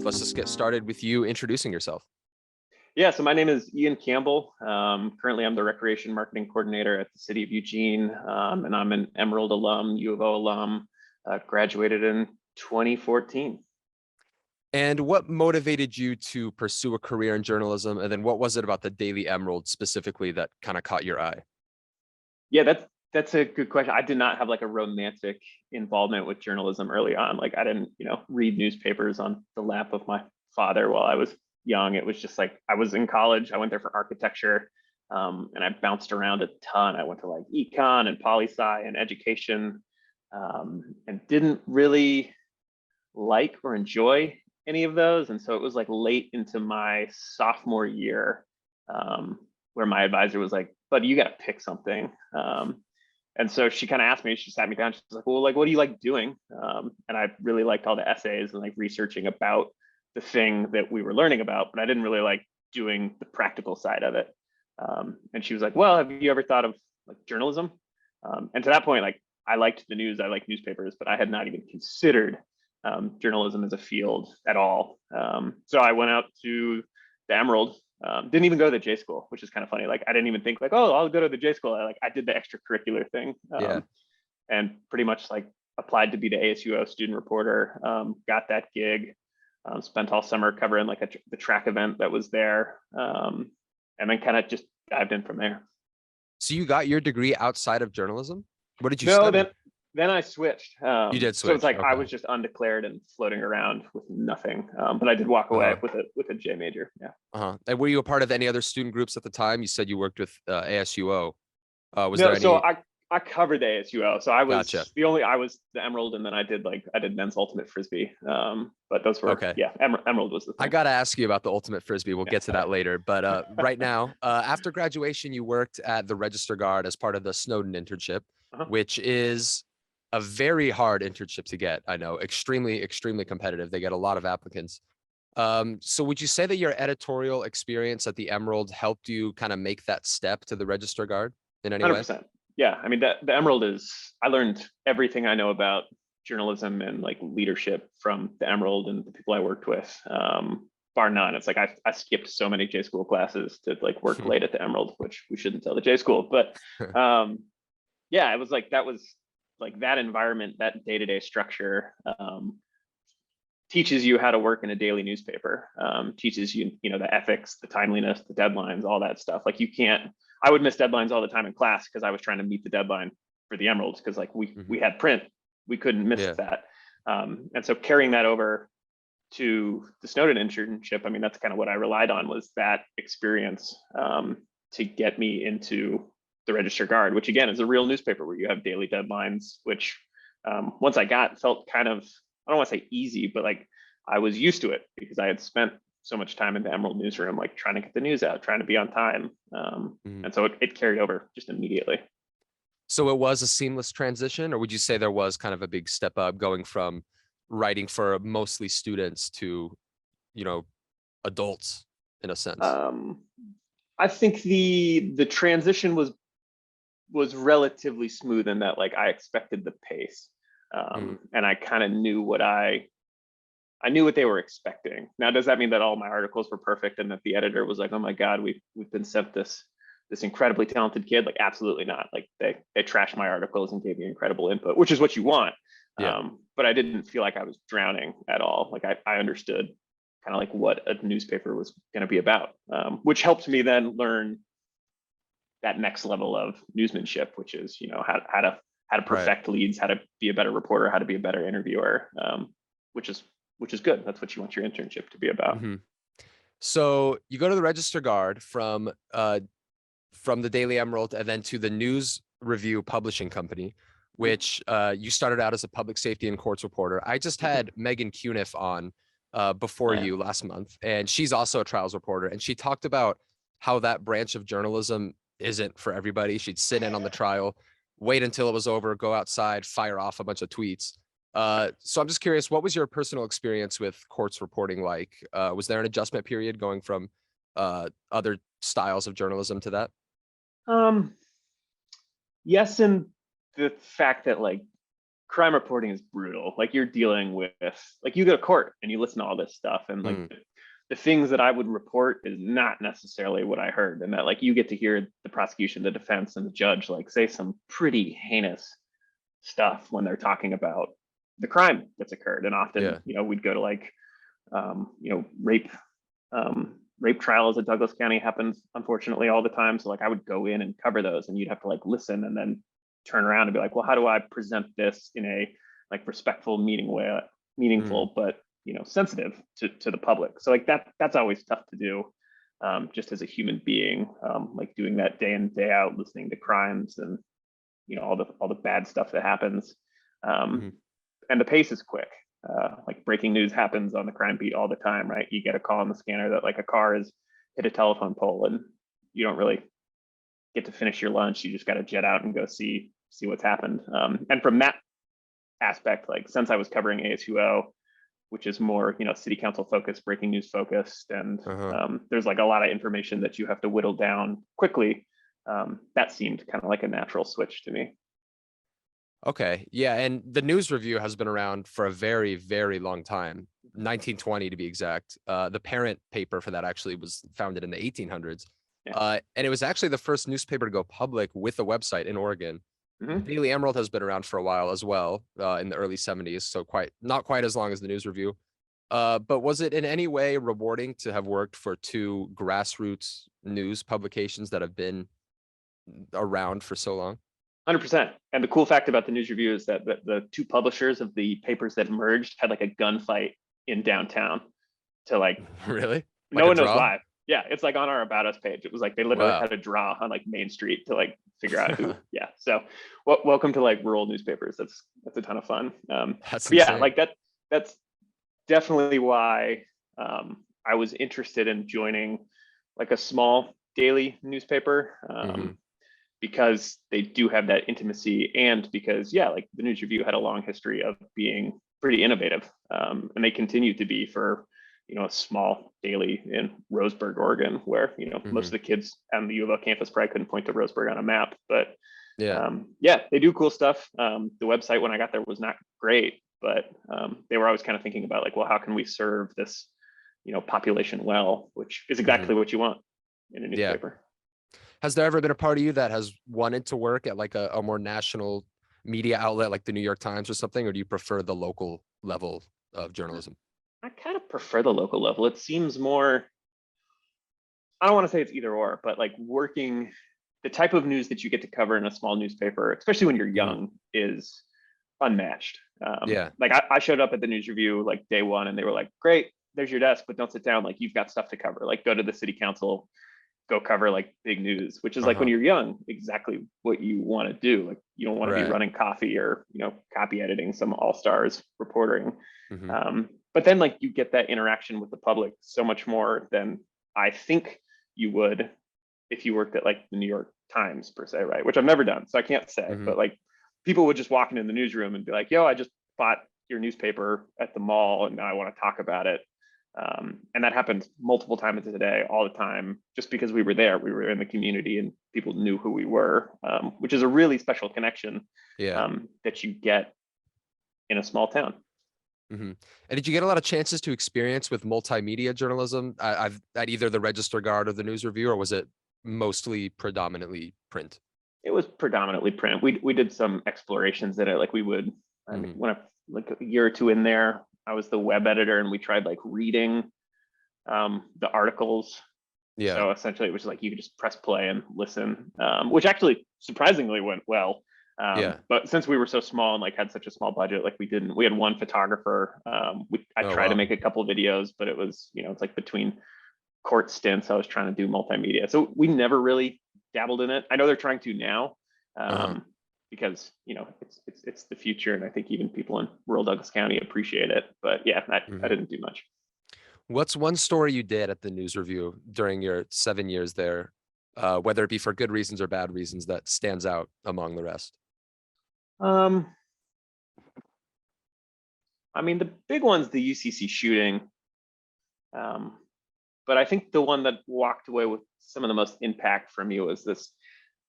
let's just get started with you introducing yourself. Yeah, so my name is Ian Campbell. Currently, I'm the Recreation Marketing Coordinator at the City of Eugene, and I'm an Emerald alum, U of O alum, graduated in 2014. And what motivated you to pursue a career in journalism? And then what was it about the Daily Emerald specifically that kind of caught your eye? Yeah, that's a good question. I did not have like a romantic involvement with journalism early on. Like I didn't, read newspapers on the lap of my father while I was young. It was just like I was in college. I went there for architecture, and I bounced around a ton. I went to like econ and poli-sci and education, and didn't really like or enjoy any of those. And so it was like late into my sophomore year, where my advisor was like, "But you got to pick something." And so she kind of asked me, she sat me down, she's like, "Well, like, what do you like doing?" And I really liked all the essays and like researching about the thing that we were learning about, but I didn't really like doing the practical side of it. And she was like, "Well, have you ever thought of like journalism?" And to that point, like I liked the news, I liked newspapers, but I had not even considered journalism as a field at all. So I went out to the Emerald. Didn't even go to the J school, which is kind of funny. Like I didn't even think like, oh, I'll go to the J school. I did the extracurricular thing, Yeah. and pretty much like applied to be the ASUO student reporter. Got that gig. Spent all summer covering like the track event that was there, and then kind of just dived in from there. So you got your degree outside of journalism? What did you No, study? then I switched. You did So it's switch. like I Okay. was just undeclared and floating around with nothing. But I did walk away with a J major. Yeah. And were you a part of any other student groups at the time? You said you worked with ASUO. Was No, there so any? I covered the ASUO. So I Gotcha. was I was the Emerald, and then I did men's ultimate frisbee. But those were Okay. Emerald was the I thing. got to ask you about the ultimate frisbee. We'll Yeah. get to that later. But right now, after graduation, you worked at the Register Guard as part of the Snowden internship, Uh-huh. which is a very hard internship to get. I know, extremely, extremely competitive. They get a lot of applicants. So would you say that your editorial experience at the Emerald helped you kind of make that step to the Register Guard in any way? 100%. Yeah, I mean the Emerald I learned everything I know about journalism and like leadership from the Emerald and the people I worked with, bar none. It's like I skipped so many J school classes to like work late at the Emerald, which we shouldn't tell the J school, but yeah, it was like that was like that environment, that day-to-day structure, teaches you how to work in a daily newspaper, teaches you, the ethics, the timeliness, the deadlines, all that stuff. Like I would miss deadlines all the time in class because I was trying to meet the deadline for the Emeralds because like we had print, we couldn't miss that. And so carrying that over to the Snowden internship, I mean, that's kind of what I relied on, was that experience to get me into the Register Guard, which again is a real newspaper where you have daily deadlines, which once I felt kind of, I don't want to say easy, but like I was used to it because I had spent so much time in the Emerald newsroom, like trying to get the news out, trying to be on time. And so it carried over just immediately. So it was a seamless transition, or would you say there was kind of a big step up going from writing for mostly students to, adults in a sense? I think the transition was relatively smooth in that like I expected the pace. And I kind of knew I knew what they were expecting. Now, does that mean that all my articles were perfect and that the editor was like, "Oh my God, we've been sent this incredibly talented kid"? Like, absolutely not. Like they trashed my articles and gave me incredible input, which is what you want. Yeah. But I didn't feel like I was drowning at all. Like I understood kind of like what a newspaper was going to be about, which helped me then learn that next level of newsmanship, which is, how to perfect leads, how to be a better reporter, how to be a better interviewer, which is good. That's what you want your internship to be about. So you go to the Register Guard from the Daily Emerald and then to the News Review Publishing Company, which you started out as a public safety and courts reporter. I just had Megan Cuniff on before you last month, and she's also a trials reporter, and she talked about how that branch of journalism isn't for everybody. She'd sit in on the trial, wait until it was over, go outside, fire off a bunch of tweets. So I'm just curious, what was your personal experience with courts reporting like? Was there an adjustment period going from other styles of journalism to that? Yes, and the fact that like crime reporting is brutal. Like you're dealing with, like you go to court and you listen to all this stuff, and like the things that I would report is not necessarily what I heard, and that like you get to hear the prosecution, the defense, and the judge like say some pretty heinous stuff when they're talking about the crime that's occurred. And often, we'd go to like, rape trials at Douglas County happens unfortunately all the time. So like I would go in and cover those, and you'd have to like listen and then turn around and be like, well, how do I present this in a like respectful, meaningful, but sensitive to the public. So like that's always tough to do, just as a human being, like doing that day in, day out, listening to crimes and all the bad stuff that happens. And the pace is quick. Like breaking news happens on the crime beat all the time, right? You get a call on the scanner that like a car has hit a telephone pole, and you don't really get to finish your lunch. You just got to jet out and go see what's happened. And from that aspect, like since I was covering ASUO, which is more city council focused, breaking news focused, and there's like a lot of information that you have to whittle down quickly. That seemed kind of like a natural switch to me. Okay. Yeah. And the news review has been around for a very, very long time, 1920 to be exact. The parent paper for that actually was founded in the 1800s. And it was actually the first newspaper to go public with a website in Oregon. Daily Emerald has been around for a while as well, in the early 70s. So not quite as long as the news review. But was it in any way rewarding to have worked for two grassroots news publications that have been around for so long? 100%. And the cool fact about the news review is that the two publishers of the papers that merged had like a gunfight in downtown to like, really? No one knows why. Yeah, it's like on our About Us page. It was like they literally Wow. had a draw on like Main Street to like figure out who. Yeah. So welcome to like rural newspapers. That's a ton of fun. That's yeah, like that's definitely why I was interested in joining like a small daily newspaper. Because they do have that intimacy, and because like the news review had a long history of being pretty innovative, and they continue to be for a small daily in Roseburg, Oregon, where most of the kids on the U of L campus probably couldn't point to Roseburg on a map, but they do cool stuff. The website when I got there was not great, but they were always kind of thinking about like, well, how can we serve this population well, which is exactly what you want in a newspaper. Has there ever been a part of you that has wanted to work at like a more national media outlet like the New York Times or something, or do you prefer the local level of journalism? I kind of prefer the local level. It seems more, I don't want to say it's either or, but like working, the type of news that you get to cover in a small newspaper, especially when you're young, is unmatched. Like I showed up at the news review like day one, and they were like, great, there's your desk, but don't sit down. Like you've got stuff to cover. Like go to the city council, go cover like big news, which is like when you're young, exactly what you want to do. Like you don't want to be running coffee or copy editing some all-stars reporting. But then like you get that interaction with the public so much more than I think you would if you worked at like the New York Times per se, right? Which I've never done, so I can't say. But like people would just walk into the newsroom and be like, yo, I just bought your newspaper at the mall and now I want to talk about it. And that happens multiple times a day, all the time, just because we were there. We were in the community and people knew who we were, which is a really special connection that you get in a small town. And did you get a lot of chances to experience with multimedia journalism at either the Register Guard or the News Review, or was it mostly predominantly print? It was predominantly print. We did some explorations in it. Like we would, when I like a year or two in there, I was the web editor, and we tried like reading the articles. So essentially it was like you could just press play and listen, which actually surprisingly went well. But since we were so small and like had such a small budget, like we had one photographer. I tried to make a couple of videos, but it was, it's like between court stints, I was trying to do multimedia. So we never really dabbled in it. I know they're trying to now. Because it's the future, and I think even people in rural Douglas County appreciate it. But I didn't do much. What's one story you did at the News Review during your 7 years there, whether it be for good reasons or bad reasons, that stands out among the rest? I mean, the big one's the UCC shooting, but I think the one that walked away with some of the most impact for me was this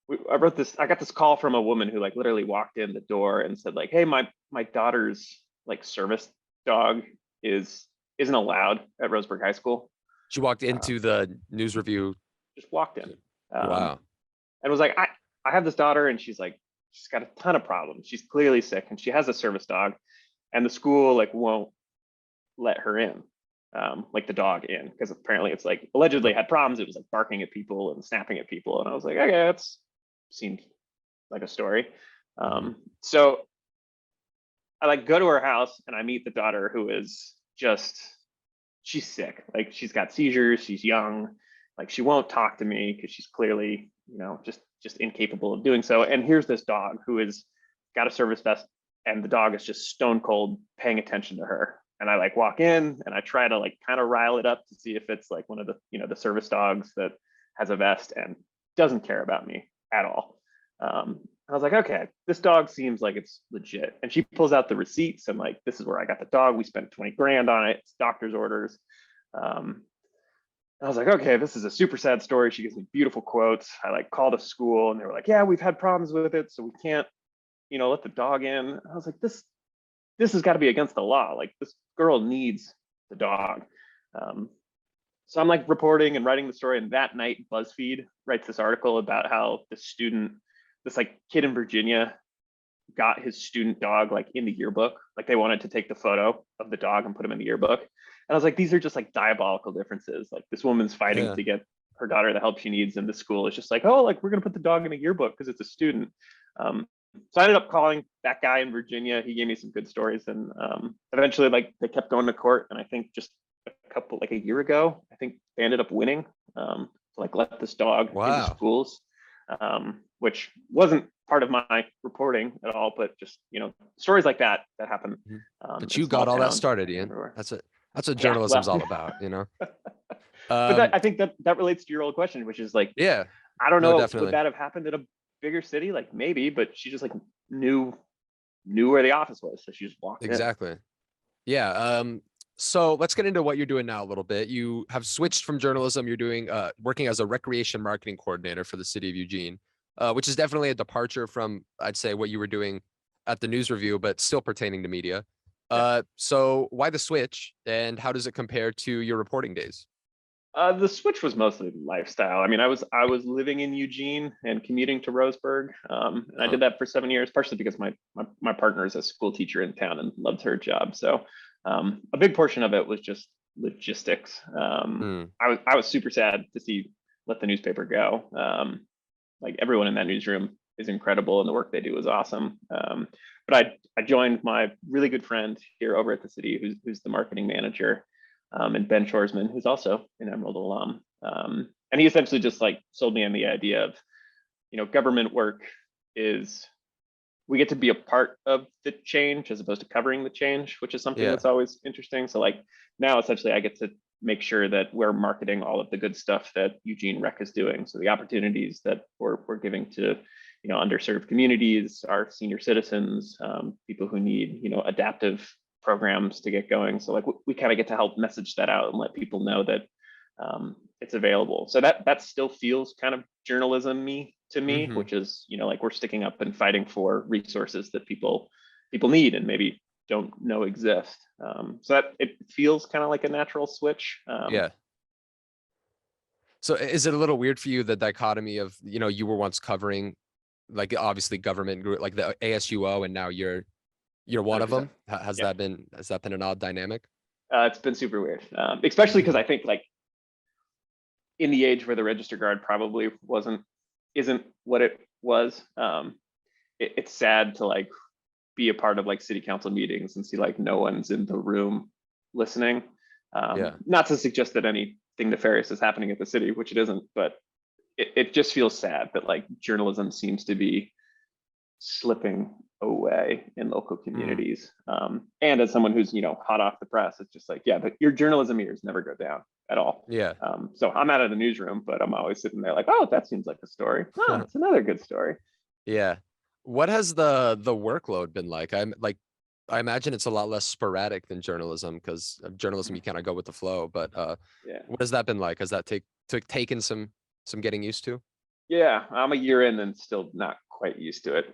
I wrote this. I got this call from a woman who like literally walked in the door and said like, "Hey, my daughter's like service dog isn't allowed at Roseburg High School." She walked Uh, into the news review. just walked in, Wow. and was like, I have this daughter, and she's got a ton of problems. She's clearly sick, and she has a service dog, and the school like won't let her in, like the dog in, because apparently it's like allegedly had problems. It was like barking at people and snapping at people, and I was like, okay, that's seemed like a story. So I like go to her house and I meet the daughter who is just, she's sick. Like she's got seizures, she's young, like she won't talk to me because she's clearly, just incapable of doing so. And here's this dog who is got a service vest, and the dog is just stone cold paying attention to her. And I like walk in and I try to like kind of rile it up to see if it's like one of the, the service dogs that has a vest and doesn't care about me at all. I was like, okay, this dog seems like it's legit. And she pulls out the receipts and like, this is where I got the dog. We spent 20 grand on it. It's doctor's orders. I was like, okay, this is a super sad story. She gives me beautiful quotes. I like called a school and they were like, yeah, we've had problems with it, so we can't, let the dog in. I was like, this has got to be against the law. Like this girl needs the dog. So I'm like reporting and writing the story. And that night, BuzzFeed writes this article about how this like kid in Virginia got his student dog like in the yearbook. Like they wanted to take the photo of the dog and put him in the yearbook. And I was like, these are just like diabolical differences. Like this woman's fighting to get her daughter the help she needs, and the school is just like, oh, like we're gonna put the dog in a yearbook because it's a student. So I ended up calling that guy in Virginia. He gave me some good stories, and eventually, like they kept going to court. And I think just a year ago, I think they ended up winning. To like let this dog into schools, which wasn't part of my reporting at all, but just stories like that happen. But you got all that started, Ian. That's what journalism's all about, But I think that relates to your old question, which is like, I don't know, would that have happened at a bigger city? Like maybe, but she just like knew where the office was, so she just walked in. Exactly. Yeah. So let's get into what you're doing now a little bit. You have switched from journalism. You're doing working as a recreation marketing coordinator for the city of Eugene, which is definitely a departure from, I'd say, what you were doing at the news review, but still pertaining to media. So why the switch, and how does it compare to your reporting days? The switch was mostly lifestyle. I mean, I was living in Eugene and commuting to Roseburg, and I did that for 7 years, partially because my partner is a school teacher in town and loves her job. So a big portion of it was just logistics. I was super sad to let the newspaper go. Like everyone in that newsroom is incredible, and the work they do is awesome. But I joined my really good friend here over at the city, who's the marketing manager. And Ben Shoresman, who's also an Emerald alum. And he essentially just like sold me on the idea of, government work is, we get to be a part of the change as opposed to covering the change, which is something that's always interesting. So like now essentially I get to make sure that we're marketing all of the good stuff that Eugene Rec is doing. So the opportunities that we're giving to, underserved communities, our senior citizens, people who need, adaptive programs to get going. So like we kind of get to help message that out and let people know that it's available. So that still feels kind of journalism-y to me, which is, like we're sticking up and fighting for resources that people need and maybe don't know exist. So that it feels kind of like a natural switch. So is it a little weird for you, the dichotomy of, you were once covering like obviously government group, like the ASUO, and now you're one 100%. of them? Has that been an odd dynamic? It's been super weird, especially because I think like in the age where the Register Guard probably isn't what it was. It's sad to like be a part of like city council meetings and see like no one's in the room listening. Not to suggest that anything nefarious is happening at the city, which it isn't, but it just feels sad that like journalism seems to be slipping away in local communities. And as someone who's, hot off the press, it's just like, but your journalism ears never go down at all. So I'm out of the newsroom, but I'm always sitting there like, oh, that seems like a story. Oh, it's another good story. What has the workload been like? I imagine it's a lot less sporadic than journalism, because journalism, you kind of go with the flow, but what has that been like? Has that taken some getting used to? Yeah, I'm a year in and still not quite used to it,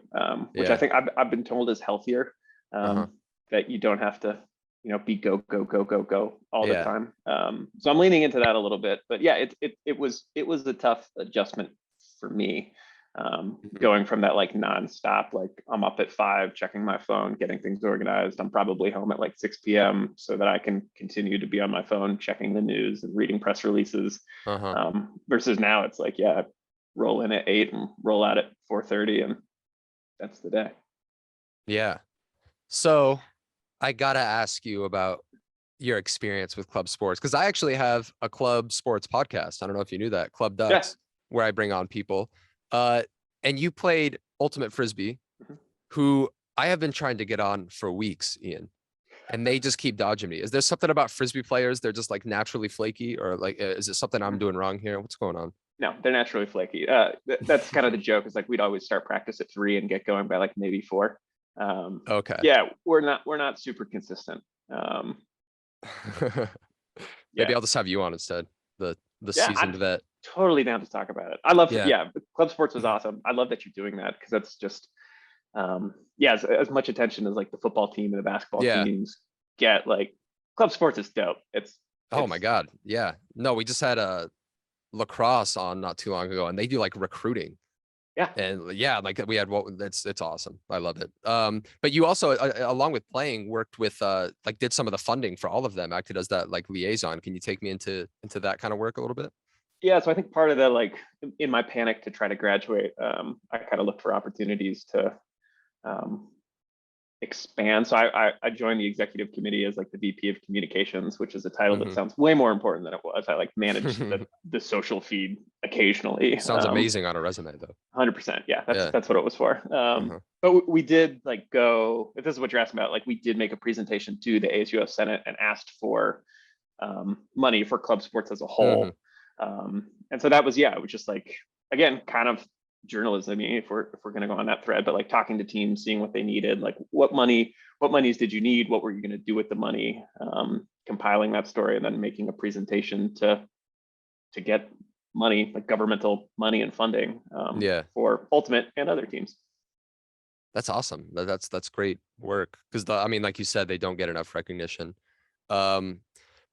which I Yeah. think I've been told is healthier, Uh-huh. that you don't have to, be go, go, go, go, go all the Yeah. time. So I'm leaning into that a little bit, but yeah, it was a tough adjustment for me, Mhm. going from that like nonstop, like I'm up at 5 checking my phone, getting things organized. I'm probably home at like 6 p.m. so that I can continue to be on my phone, checking the news and reading press releases. Uh-huh. Versus now it's like, yeah, roll in at 8 and roll out at 4:30, and that's the day. Yeah. So I gotta ask you about your experience with club sports, because I actually have a club sports podcast. I don't know if you knew that, Club Yeah. Ducks, where I bring on people. Uh, and you played Ultimate Frisbee, Mhm. who I have been trying to get on for weeks, Ian, and they just keep dodging me. Is there something about Frisbee players? They're just like naturally flaky, or like, is it something I'm doing wrong here? What's going on? No, they're naturally flaky. That's kind of the joke. Is like we'd always start practice at 3 and get going by like maybe 4. Okay. Yeah, we're not super consistent. Um, Maybe yeah, I'll just have you on instead. The yeah, seasoned I'm vet. totally down to talk about it. I love, Yeah. yeah, club sports was awesome. I love that you're doing that because that's just, yeah, as much attention as like the football team and the basketball Yeah. teams get. Like club sports is dope. It's Oh my it's God. Yeah. No, we just had a lacrosse on not too long ago, and they do like recruiting. yeah. And yeah, like we had what it's awesome. I love it. But you also, along with playing, worked with like did some of the funding for all of them, acted as that like liaison. Can you take me into that kind of work a little bit? Yeah, so I think part of that, like in my panic to try to graduate, I kind of looked for opportunities to, um, expand. So I joined the executive committee as like the VP of communications, which is a title that Hmm. sounds way more important than it was. I like managed the social feed occasionally. Sounds amazing on a resume though. 100%. Yeah, that's Yeah. that's what it was for. Uh-huh. But we did like go. If this is what you're asking about, like we did make a presentation to the ASUF Senate and asked for, money for club sports as a Hmm. whole. And so that was, yeah, it was just like, again, kind of journalism. I mean, if we're going to go on that thread, but like talking to teams, seeing what they needed, like what monies did you need? What were you going to do with the money? Compiling that story and then making a presentation to get money, like governmental money and funding, Yeah. for Ultimate and other teams. That's awesome. That's great work. Because I mean, like you said, they don't get enough recognition. Um,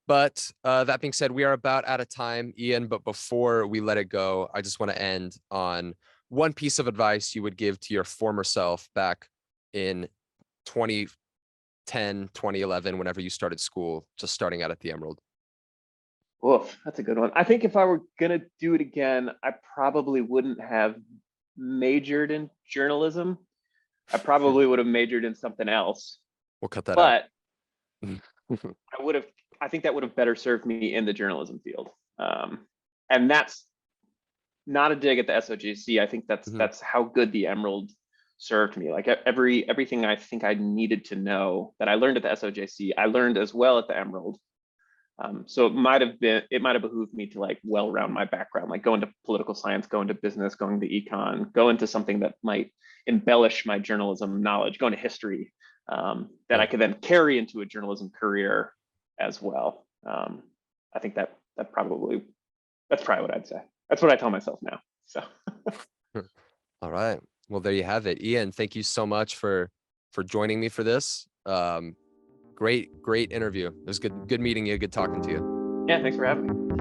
But that being said, we are about out of time, Ian. But before we let it go, I just want to end on one piece of advice you would give to your former self back in 2010, 2011, whenever you started school, just starting out at the Emerald. Oof, that's a good one. I think if I were gonna do it again, I probably wouldn't have majored in journalism. I probably would have majored in something else, We'll cut that out. but I would have, I think that would have better served me in the journalism field. And that's not a dig at the SOJC. I think that's Mhm. that's how good the Emerald served me. Like everything I think I needed to know that I learned at the SOJC, I learned as well at the Emerald. So it might have behooved me to like well round my background, like go into political science, go into business, going to econ, go into something that might embellish my journalism knowledge, go into history, that Yeah. I could then carry into a journalism career as well. I think that's probably what I'd say. That's what I tell myself now. So All right. Well, there you have it. Ian, thank you so much for joining me for this. Great interview. It was good meeting you, good talking to you. yeah, thanks for having me.